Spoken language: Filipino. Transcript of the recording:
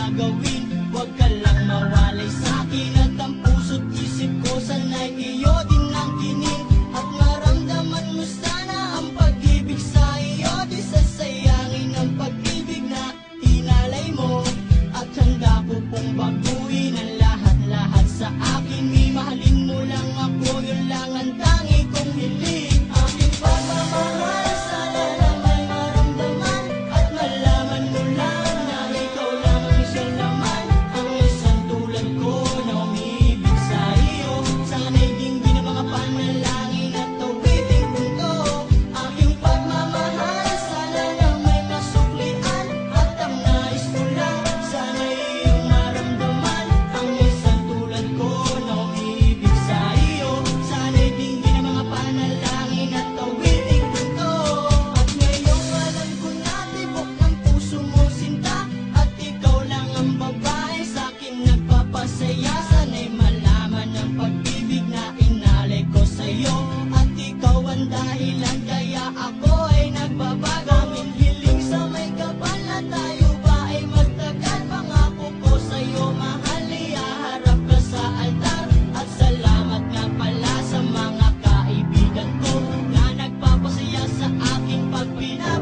gagawin. Huwag ka lang mawalay sa'kin at ang puso't isip ko sana'y iyo din ang kinin. At maramdaman mo sana ang pag-ibig sa iyo, di sasayangin ang pag-ibig na inalay mo. At handa ko pong baguhin ang lahat-lahat sa akin. Mahalin mo lang ako, yun lang ang tangi kong hiling. Aking pagmamahal, sana lang may maramdaman at malaman mo lang na ikaw lang ang siya naman. Ang isang tulad ko na umiibig sa iyo, sana'y dinggin ang mga panalangin at awiting punto. Aking pagmamahal, sana lang may masuklian at ang nais ko lang, sana'y iyong maramdaman. Ang isang tulad ko na umiibig sa iyo, sana'y dinggin ang mga panalangin at awiting punto. At ngayong alam ko na tibok ng puso mo sinta, at ikaw lang ang babae sa'kin nagpapasaya. Sana'y malaman ang pag-ibig na inalay ko sa'yo, at ikaw ang dahilan kaya ako ay nagbabago. Aming hiling sa may kapal na tayo ba ay magtagal. Pangako ko sa'yo mahal, ihaharap ka sa altar. At salamat nga pala sa mga kaibigan ko na nagpapasaya sa aking pagpinap.